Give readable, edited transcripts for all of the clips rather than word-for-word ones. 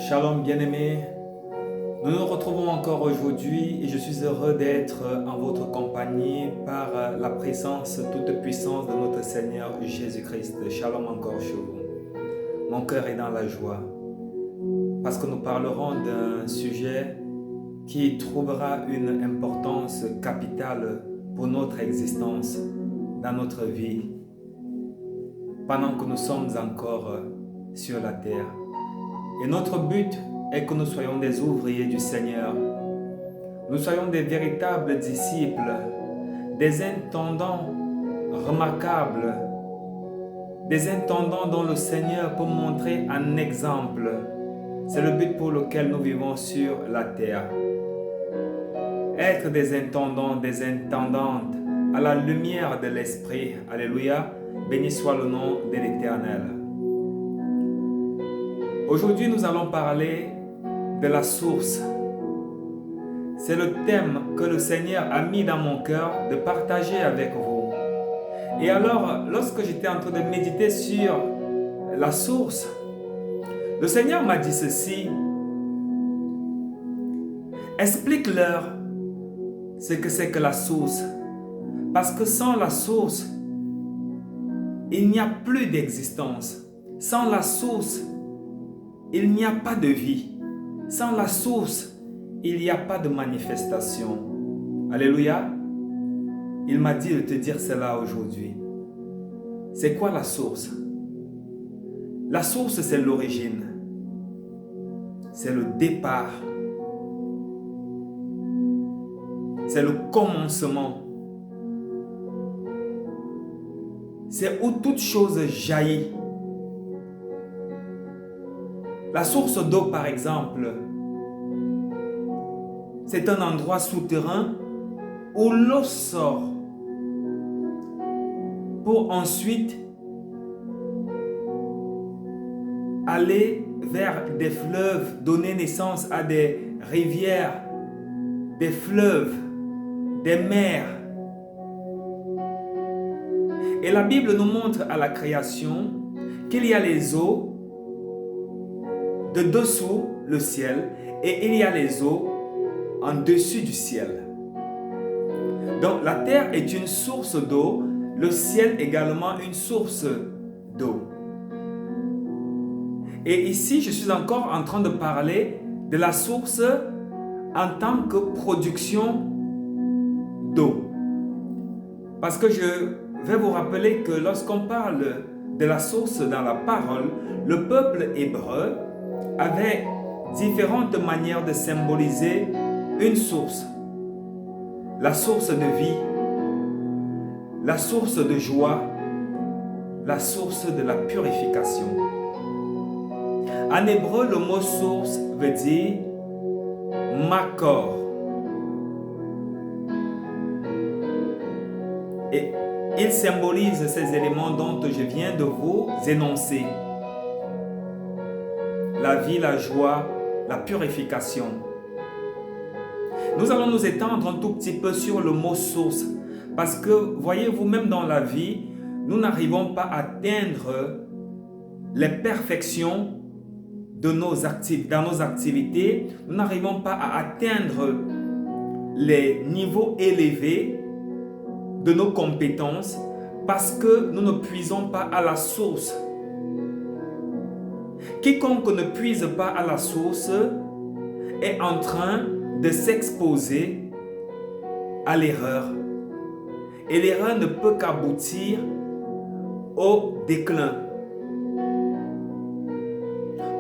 Shalom bien-aimés, nous nous retrouvons encore aujourd'hui et je suis heureux d'être en votre compagnie par la présence toute puissance de notre Seigneur Jésus-Christ. Shalom encore chez vous. Mon cœur est dans la joie parce que nous parlerons d'un sujet qui trouvera une importance capitale pour notre existence dans notre vie pendant que nous sommes encore sur la terre. Et notre but est que nous soyons des ouvriers du Seigneur. Nous soyons des véritables disciples, des intendants remarquables, des intendants dont le Seigneur peut montrer un exemple. C'est le but pour lequel nous vivons sur la terre. Être des intendants, des intendantes à la lumière de l'Esprit. Alléluia. Béni soit le nom de l'Éternel. Aujourd'hui, nous allons parler de la source. C'est le thème que le Seigneur a mis dans mon cœur de partager avec vous. Et alors, lorsque j'étais en train de méditer sur la source, le Seigneur m'a dit ceci. Explique-leur ce que c'est que la source. Parce que sans la source, il n'y a plus d'existence. Sans la source, il n'y a pas de vie. Sans la source, il n'y a pas de manifestation. Alléluia. Il m'a dit de te dire cela aujourd'hui. C'est quoi la source? La source, c'est l'origine. C'est le départ. C'est le commencement. C'est où toute chose jaillit. La source d'eau, par exemple, c'est un endroit souterrain où l'eau sort pour ensuite aller vers des fleuves, donner naissance à des rivières, des fleuves, des mers. Et la Bible nous montre à la création qu'il y a les eaux de dessous le ciel et il y a les eaux en dessus du ciel. Donc la terre est une source d'eau, le ciel également une source d'eau. Et ici, je suis encore en train de parler de la source en tant que production d'eau. Parce que je vais vous rappeler que lorsqu'on parle de la source dans la parole, le peuple hébreu avait différentes manières de symboliser une source. La source de vie, la source de joie, la source de la purification. En hébreu, le mot source veut dire makor. Et il symbolise ces éléments dont je viens de vous énoncer. La vie, la joie, la purification. Nous allons nous étendre un tout petit peu sur le mot source. Parce que, voyez-vous, même dans la vie, nous n'arrivons pas à atteindre les perfections de dans nos activités. Nous n'arrivons pas à atteindre les niveaux élevés de nos compétences parce que nous ne puisons pas à la source. Quiconque ne puise pas à la source est en train de s'exposer à l'erreur. Et l'erreur ne peut qu'aboutir au déclin.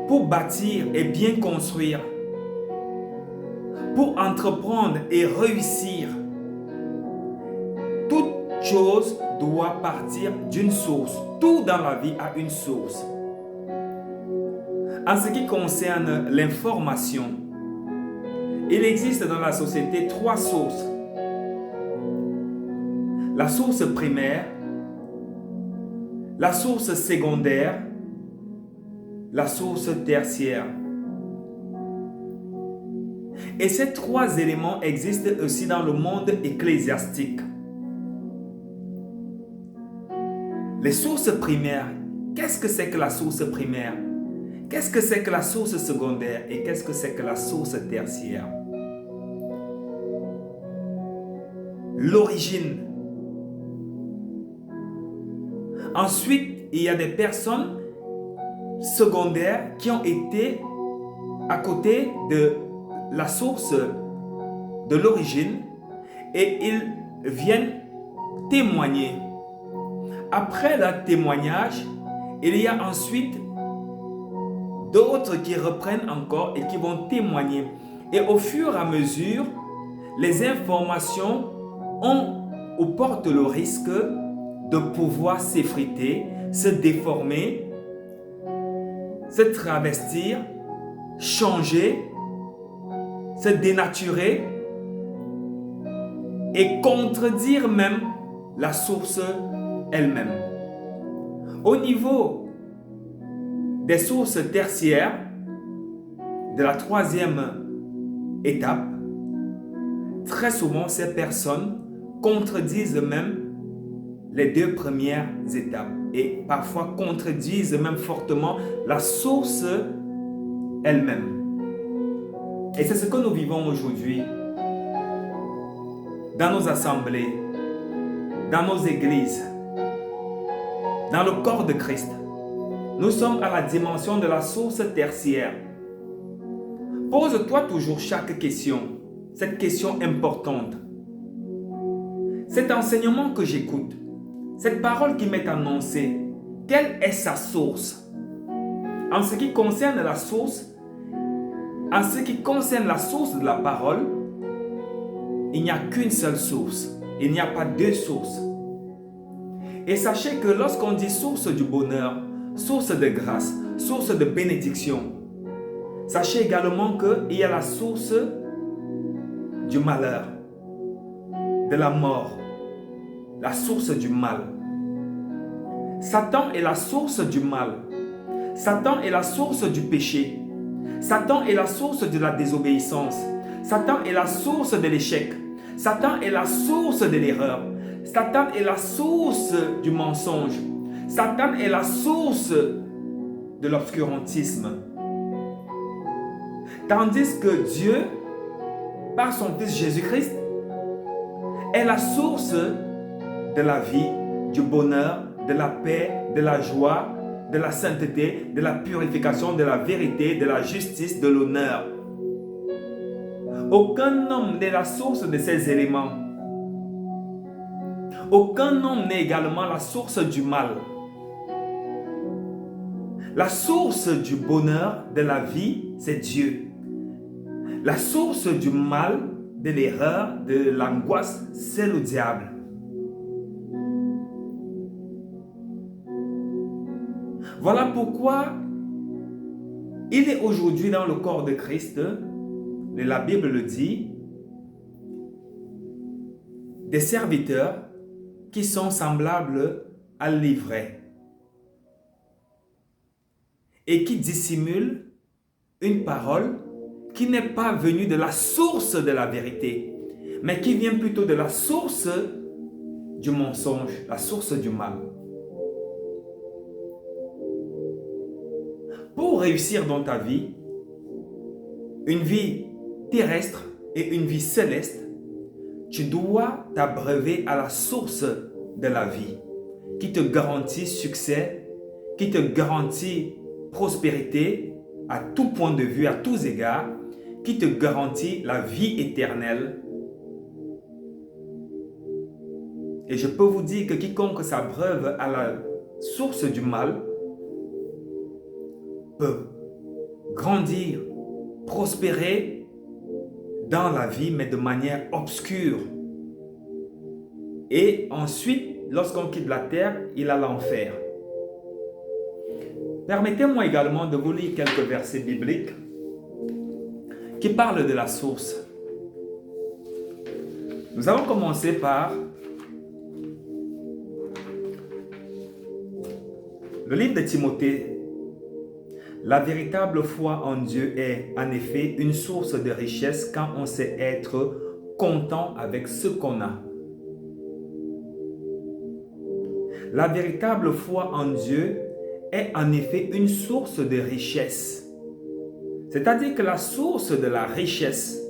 Pour bâtir et bien construire, pour entreprendre et réussir, toute chose doit partir d'une source. Tout dans la vie a une source. En ce qui concerne l'information, il existe dans la société trois sources. La source primaire, la source secondaire, la source tertiaire. Et ces trois éléments existent aussi dans le monde ecclésiastique. Les sources primaires, qu'est-ce que c'est que la source primaire? Qu'est-ce que c'est que la source secondaire et qu'est-ce que c'est que la source tertiaire? L'origine. Ensuite, il y a des personnes secondaires qui ont été à côté de la source de l'origine et ils viennent témoigner. Après leur témoignage, il y a ensuite d'autres qui reprennent encore et qui vont témoigner. Et au fur et à mesure, les informations ont ou portent le risque de pouvoir s'effriter, se déformer, se travestir, changer, se dénaturer et contredire même la source elle-même. Au niveau des sources tertiaires, de la troisième étape, très souvent ces personnes contredisent même les deux premières étapes et parfois contredisent même fortement la source elle-même. Et c'est ce que nous vivons aujourd'hui dans nos assemblées, dans nos églises, dans le corps de Christ. Nous sommes à la dimension de la source tertiaire. Pose-toi toujours chaque question, cette question importante. Cet enseignement que j'écoute, cette parole qui m'est annoncée, quelle est sa source? En ce qui concerne la source, de la parole, il n'y a qu'une seule source. Il n'y a pas deux sources. Et sachez que lorsqu'on dit source du bonheur, source de grâce, source de bénédiction, sachez également qu'il y a la source du malheur, de la mort, la source du mal. Satan est la source du mal. Satan est la source du péché. Satan est la source de la désobéissance. Satan est la source de l'échec. Satan est la source de l'erreur. Satan est la source du mensonge. Satan est la source de l'obscurantisme. Tandis que Dieu, par son Fils Jésus-Christ, est la source de la vie, du bonheur, de la paix, de la joie, de la sainteté, de la purification, de la vérité, de la justice, de l'honneur. Aucun homme n'est la source de ces éléments. Aucun homme n'est également la source du mal. La source du bonheur, de la vie, c'est Dieu. La source du mal, de l'erreur, de l'angoisse, c'est le diable. Voilà pourquoi il est aujourd'hui dans le corps de Christ, et la Bible le dit, des serviteurs qui sont semblables à l'ivraie et qui dissimulent une parole qui n'est pas venue de la source de la vérité, mais qui vient plutôt de la source du mensonge, la source du mal. Pour réussir dans ta vie, une vie terrestre et une vie céleste, tu dois t'abreuver à la source de la vie, qui te garantit succès, qui te garantit prospérité à tout point de vue, à tous égards, qui te garantit la vie éternelle. Et je peux vous dire que quiconque s'abreuve à la source du mal peut grandir, prospérer dans la vie, mais de manière obscure. Et ensuite, lorsqu'on quitte la terre, il a l'enfer. Permettez-moi également de vous lire quelques versets bibliques qui parlent de la source. Nous allons commencer par le livre de Timothée. La véritable foi en Dieu est en effet une source de richesse quand on sait être content avec ce qu'on a. La véritable foi en Dieu est en effet une source de richesse. C'est-à-dire que la source de la richesse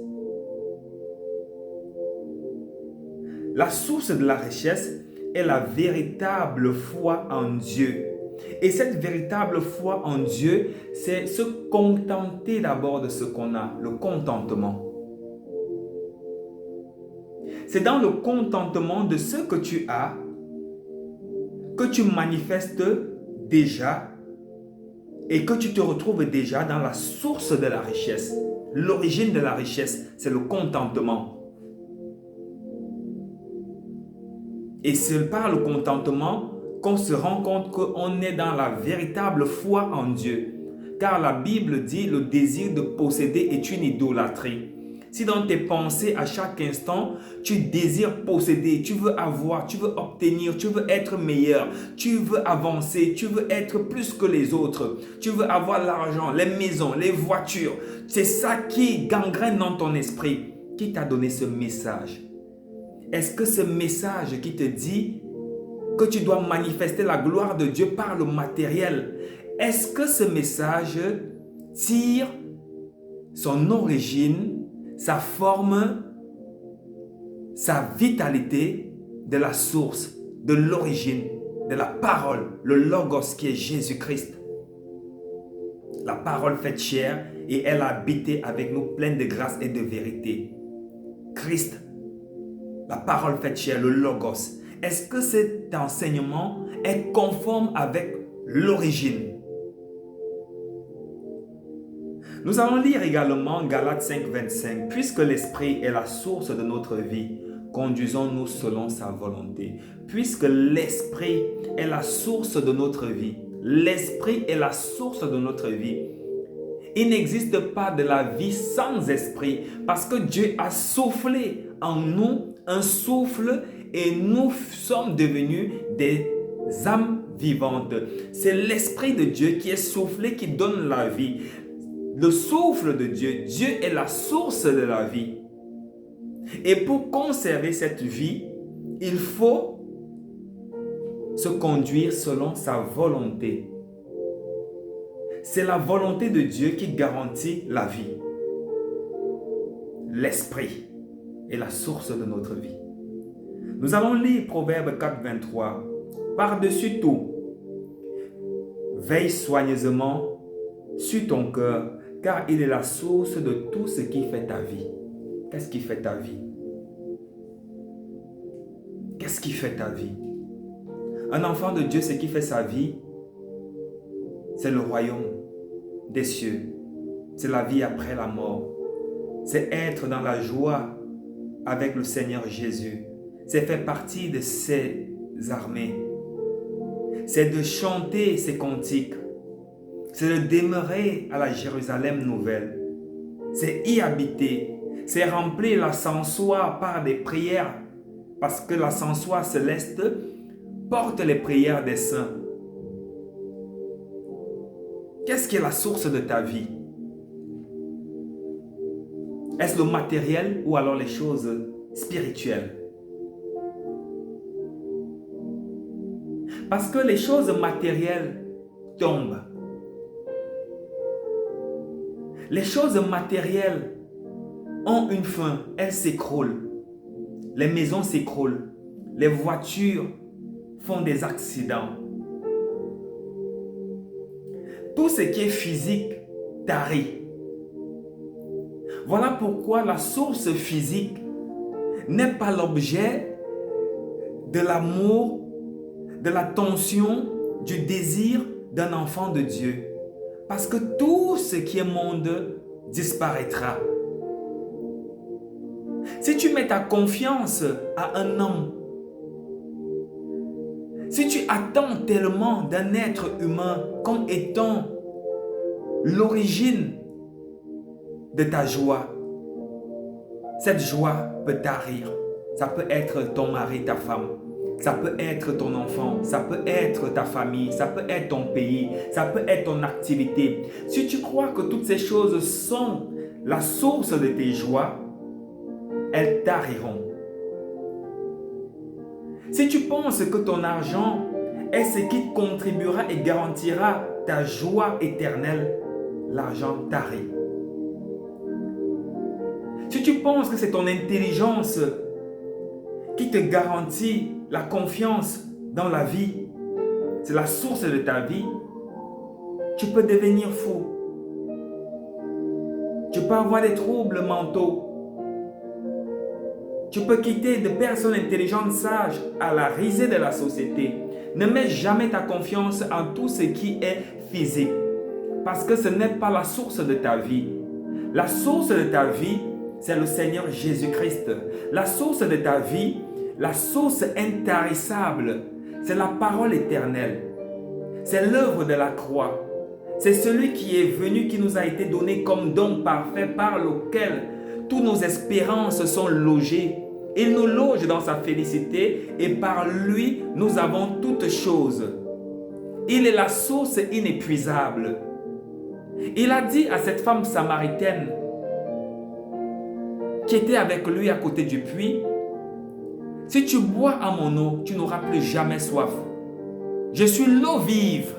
est la véritable foi en Dieu. Et cette véritable foi en Dieu, c'est se contenter d'abord de ce qu'on a, le contentement. C'est dans le contentement de ce que tu as que tu manifestes déjà et que tu te retrouves déjà dans la source de la richesse. L'origine de la richesse, c'est le contentement. Et c'est par le contentement qu'on se rend compte qu'on est dans la véritable foi en Dieu. Car la Bible dit le désir de posséder est une idolâtrie. Si dans tes pensées à chaque instant, tu désires posséder, tu veux avoir, tu veux obtenir, tu veux être meilleur, tu veux avancer, tu veux être plus que les autres, tu veux avoir l'argent, les maisons, les voitures, c'est ça qui gangrène dans ton esprit. Qui t'a donné ce message? Est-ce que ce message qui te dit que tu dois manifester la gloire de Dieu par le matériel, est-ce que ce message tire son origine, sa forme, sa vitalité de la source, de l'origine, de la parole, le Logos qui est Jésus-Christ? La parole faite chair et elle a habité avec nous pleine de grâce et de vérité. Christ, la parole faite chair, le Logos. Est-ce que cet enseignement est conforme avec l'origine? Nous allons lire également Galates 5, 25. Puisque l'Esprit est la source de notre vie, conduisons-nous selon sa volonté. Puisque l'Esprit est la source de notre vie. L'Esprit est la source de notre vie. Il n'existe pas de la vie sans esprit parce que Dieu a soufflé en nous un souffle et nous sommes devenus des âmes vivantes. C'est l'Esprit de Dieu qui est soufflé qui donne la vie. Le souffle de Dieu, Dieu est la source de la vie. Et pour conserver cette vie, il faut se conduire selon sa volonté. C'est la volonté de Dieu qui garantit la vie. L'Esprit est la source de notre vie. Nous allons lire Proverbe 4, 23. Par-dessus tout, veille soigneusement sur ton cœur, car il est la source de tout ce qui fait ta vie. Qu'est-ce qui fait ta vie? Qu'est-ce qui fait ta vie? Un enfant de Dieu, ce qui fait sa vie, c'est le royaume des cieux. C'est la vie après la mort. C'est être dans la joie avec le Seigneur Jésus. C'est faire partie de ses armées. C'est de chanter ses cantiques. C'est de demeurer à la Jérusalem nouvelle. C'est y habiter. C'est remplir l'ascensoir par des prières. Parce que l'ascensoir céleste porte les prières des saints. Qu'est-ce qui est la source de ta vie? Est-ce le matériel ou alors les choses spirituelles? Parce que les choses matérielles tombent. Les choses matérielles ont une fin, elles s'écroulent. Les maisons s'écroulent. Les voitures font des accidents. Tout ce qui est physique tarit. Voilà pourquoi la source physique n'est pas l'objet de l'amour, de l'attention, du désir d'un enfant de Dieu. Parce que tout ce qui est monde disparaîtra. Si tu mets ta confiance à un homme, si tu attends tellement d'un être humain comme étant l'origine de ta joie, cette joie peut tarir. Ça peut être ton mari, ta femme. Ça peut être ton enfant, ça peut être ta famille, ça peut être ton pays, ça peut être ton activité. Si tu crois que toutes ces choses sont la source de tes joies, elles tariront. Si tu penses que ton argent est ce qui contribuera et garantira ta joie éternelle, l'argent tarit. Si tu penses que c'est ton intelligence qui te garantit la confiance dans la vie, c'est la source de ta vie, tu peux devenir fou. Tu peux avoir des troubles mentaux. Tu peux quitter de personnes intelligentes, sages, à la risée de la société. Ne mets jamais ta confiance en tout ce qui est physique, parce que ce n'est pas la source de ta vie. La source de ta vie, c'est le Seigneur Jésus-Christ. La source de ta vie, la source intarissable, c'est la parole éternelle. C'est l'œuvre de la croix. C'est celui qui est venu, qui nous a été donné comme don parfait par lequel toutes nos espérances sont logées. Il nous loge dans sa félicité et par lui, nous avons toutes choses. Il est la source inépuisable. Il a dit à cette femme samaritaine qui était avec lui à côté du puits, « Si tu bois à mon eau, tu n'auras plus jamais soif. Je suis l'eau vive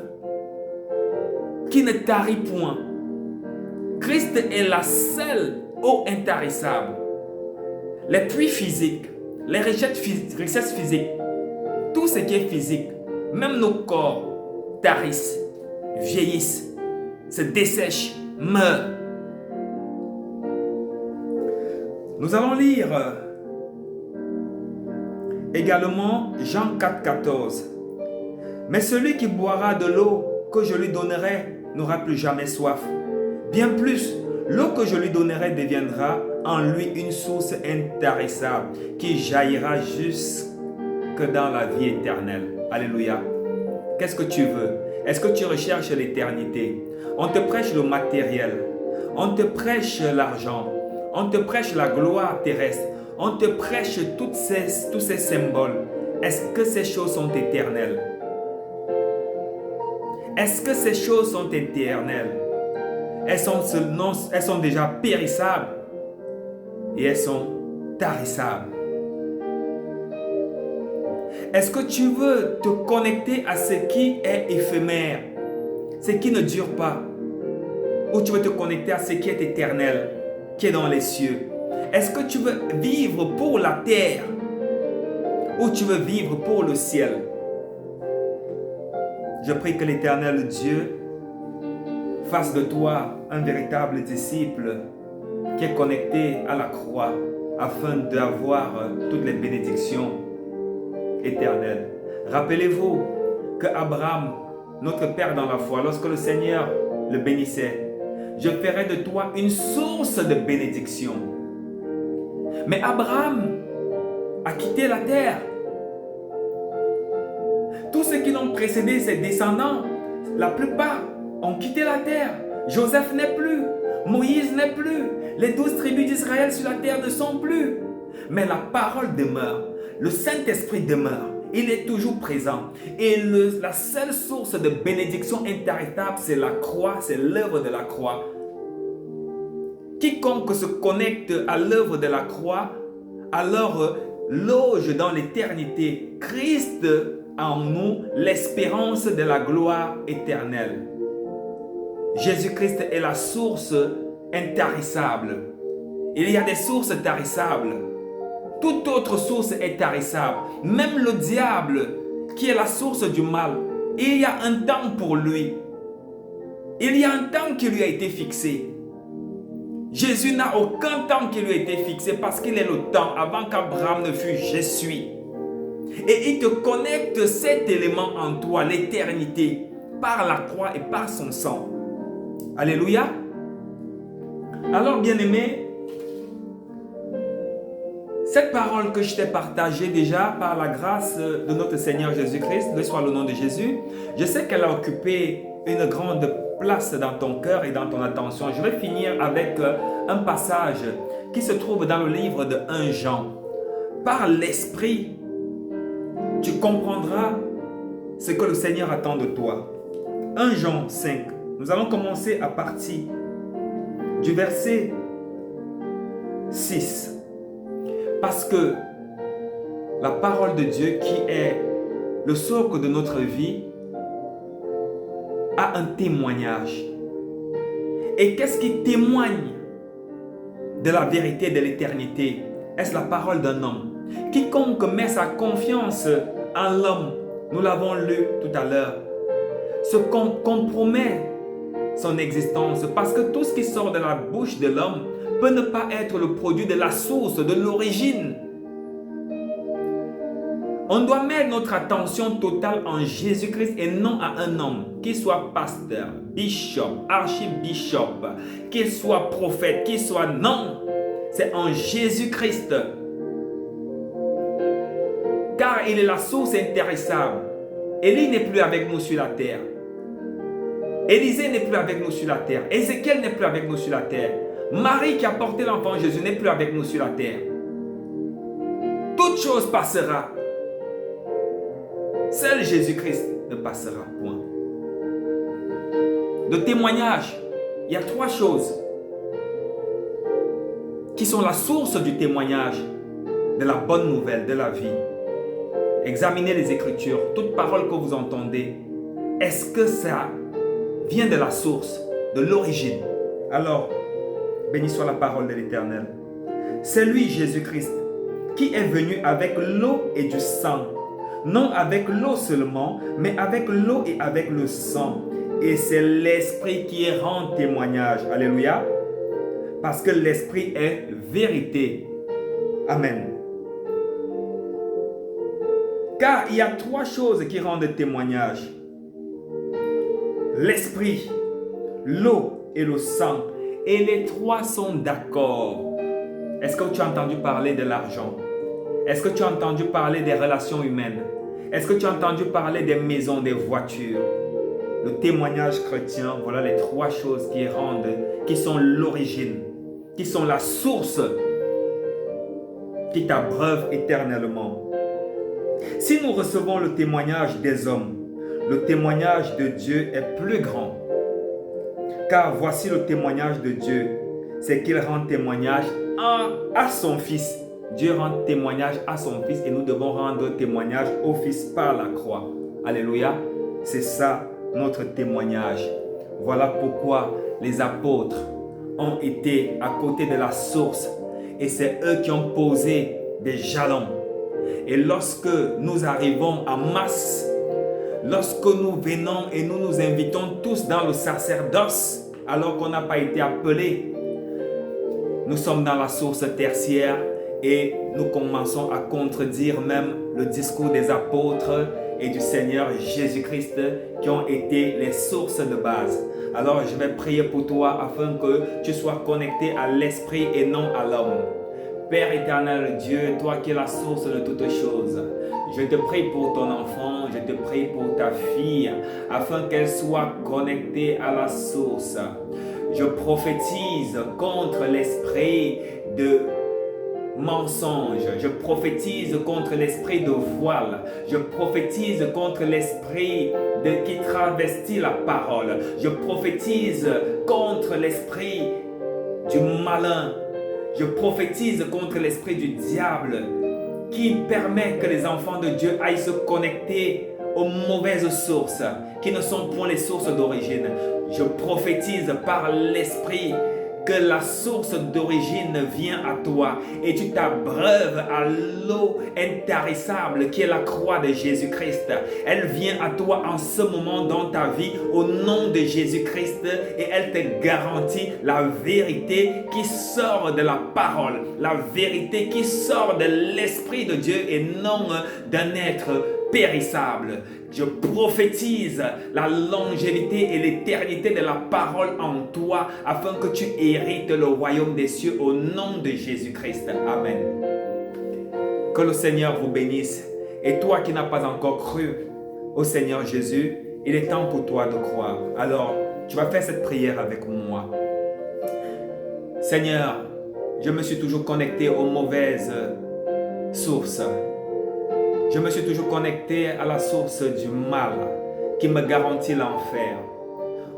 qui ne tarit point. » Christ est la seule eau intarissable. Les puits physiques, les richesses physiques, tout ce qui est physique, même nos corps tarissent, vieillissent, se dessèchent, meurent. Nous allons lire également Jean 4, 14. « Mais celui qui boira de l'eau que je lui donnerai n'aura plus jamais soif. Bien plus, l'eau que je lui donnerai deviendra en lui une source intarissable qui jaillira jusque dans la vie éternelle. » Alléluia. Qu'est-ce que tu veux? Est-ce que tu recherches l'éternité? On te prêche le matériel. On te prêche l'argent. On te prêche la gloire terrestre. On te prêche tous ces symboles. Est-ce que ces choses sont éternelles? Est-ce que ces choses sont éternelles? Elles sont déjà périssables et elles sont tarissables. Est-ce que tu veux te connecter à ce qui est éphémère, ce qui ne dure pas, ou tu veux te connecter à ce qui est éternel, qui est dans les cieux? Est-ce que tu veux vivre pour la terre ou tu veux vivre pour le ciel? Je prie que l'Éternel Dieu fasse de toi un véritable disciple qui est connecté à la croix afin d'avoir toutes les bénédictions éternelles. Rappelez-vous que Abraham, notre père dans la foi, lorsque le Seigneur le bénissait, « Je ferai de toi une source de bénédiction. » Mais Abraham a quitté la terre. Tous ceux qui l'ont précédé, ses descendants, la plupart ont quitté la terre. Joseph n'est plus, Moïse n'est plus, les 12 tribus d'Israël sur la terre ne sont plus. Mais la parole demeure, le Saint-Esprit demeure, il est toujours présent. Et la seule source de bénédiction intarissable, c'est la croix, c'est l'œuvre de la croix. Quiconque se connecte à l'œuvre de la croix, alors loge dans l'éternité. Christ en nous, l'espérance de la gloire éternelle. Jésus-Christ est la source intarissable. Il y a des sources tarissables. Toute autre source est tarissable. Même le diable, qui est la source du mal, il y a un temps pour lui. Il y a un temps qui lui a été fixé. Jésus n'a aucun temps qui lui a été fixé parce qu'il est le temps. Avant qu'Abraham ne fût, je suis. Et il te connecte cet élément en toi, l'éternité, par la croix et par son sang. Alléluia. Alors, bien-aimé, cette parole que je t'ai partagée déjà par la grâce de notre Seigneur Jésus-Christ, loué soit le nom de Jésus, je sais qu'elle a occupé une grande place dans ton cœur et dans ton attention. Je vais finir avec un passage qui se trouve dans le livre de 1 Jean. Par l'Esprit, tu comprendras ce que le Seigneur attend de toi. 1 Jean 5. Nous allons commencer à partir du verset 6. Parce que la parole de Dieu qui est le socle de notre vie a un témoignage. Et qu'est-ce qui témoigne de la vérité de l'éternité? Est-ce la parole d'un homme? Quiconque met sa confiance en l'homme, nous l'avons lu tout à l'heure, se compromet son existence, parce que tout ce qui sort de la bouche de l'homme peut ne pas être le produit de la source, de l'origine. On doit mettre notre attention totale en Jésus-Christ et non à un homme, qu'il soit pasteur, bishop, archibishop, qu'il soit prophète, qu'il soit non. C'est en Jésus-Christ. Car il est la source intéressable. Élie n'est plus avec nous sur la terre. Élisée n'est plus avec nous sur la terre. Ézéchiel n'est plus avec nous sur la terre. Marie qui a porté l'enfant Jésus n'est plus avec nous sur la terre. Toute chose passera. Seul Jésus-Christ ne passera point. De témoignage, il y a 3 choses qui sont la source du témoignage de la bonne nouvelle, de la vie. Examinez les Écritures, toute parole que vous entendez, est-ce que ça vient de la source, de l'origine? Alors, béni soit la parole de l'Éternel. C'est lui, Jésus-Christ, qui est venu avec l'eau et du sang. Non avec l'eau seulement, mais avec l'eau et avec le sang. Et c'est l'Esprit qui rend témoignage. Alléluia. Parce que l'Esprit est vérité. Amen. Car il y a 3 choses qui rendent témoignage. L'Esprit, l'eau et le sang. Et les 3 sont d'accord. Est-ce que tu as entendu parler de l'argent? Est-ce que tu as entendu parler des relations humaines? Est-ce que tu as entendu parler des maisons, des voitures? Le témoignage chrétien, voilà les 3 choses qui sont l'origine, qui sont la source, qui t'abreuvent éternellement. Si nous recevons le témoignage des hommes, le témoignage de Dieu est plus grand. Car voici le témoignage de Dieu, c'est qu'il rend témoignage à son Fils. Dieu rend témoignage à son Fils et nous devons rendre témoignage au Fils par la croix. Alléluia. C'est ça notre témoignage. Voilà pourquoi les apôtres ont été à côté de la source et c'est eux qui ont posé des jalons. Et lorsque nous arrivons en masse, lorsque nous venons et nous nous invitons tous dans le sacerdoce alors qu'on n'a pas été appelés, nous sommes dans la source tertiaire. Et nous commençons à contredire même le discours des apôtres et du Seigneur Jésus-Christ qui ont été les sources de base. Alors je vais prier pour toi afin que tu sois connecté à l'Esprit et non à l'homme. Père éternel Dieu, toi qui es la source de toutes choses, je te prie pour ton enfant, je te prie pour ta fille afin qu'elle soit connectée à la source. Je prophétise contre l'esprit de mensonge, je prophétise contre l'esprit de voile, je prophétise contre l'esprit qui travestit la parole, je prophétise contre l'esprit du malin, je prophétise contre l'esprit du diable qui permet que les enfants de Dieu aillent se connecter aux mauvaises sources qui ne sont point les sources d'origine. Je prophétise par l'esprit que la source d'origine vient à toi et tu t'abreuves à l'eau intarissable qui est la croix de Jésus-Christ. Elle vient à toi en ce moment dans ta vie au nom de Jésus-Christ et elle te garantit la vérité qui sort de la parole, la vérité qui sort de l'Esprit de Dieu et non d'un être périssable. Je prophétise la longévité et l'éternité de la parole en toi afin que tu hérites le royaume des cieux au nom de Jésus-Christ. Amen. Que le Seigneur vous bénisse. Et toi qui n'as pas encore cru au Seigneur Jésus, il est temps pour toi de croire. Alors, tu vas faire cette prière avec moi. Seigneur, je me suis toujours connecté aux mauvaises sources. Je me suis toujours connecté à la source du mal qui me garantit l'enfer.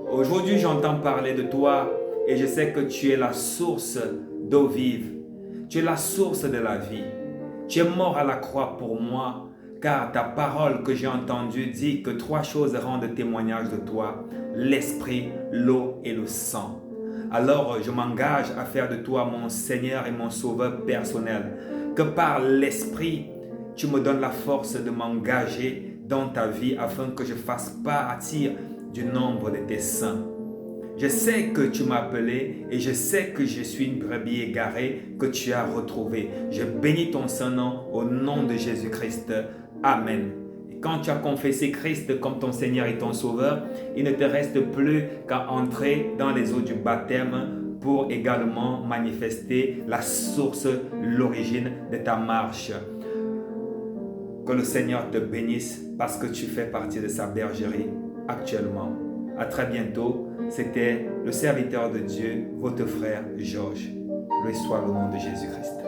Aujourd'hui, j'entends parler de toi et je sais que tu es la source d'eau vive. Tu es la source de la vie. Tu es mort à la croix pour moi. car ta parole que j'ai entendue dit que 3 choses rendent témoignage de toi, l'esprit, l'eau et le sang. Alors je m'engage à faire de toi mon Seigneur et mon Sauveur personnel, que par l'esprit, tu me donnes la force de m'engager dans ta vie afin que je fasse partie du nombre de tes saints. Je sais que tu m'as appelé et je sais que je suis une brebis égarée que tu as retrouvée. Je bénis ton Saint-Nom au nom de Jésus-Christ. Amen. Et quand tu as confessé Christ comme ton Seigneur et ton Sauveur, il ne te reste plus qu'à entrer dans les eaux du baptême pour également manifester la source, l'origine de ta marche. Que le Seigneur te bénisse parce que tu fais partie de sa bergerie actuellement. À très bientôt. C'était le serviteur de Dieu, votre frère Georges. Loué soit le nom de Jésus-Christ.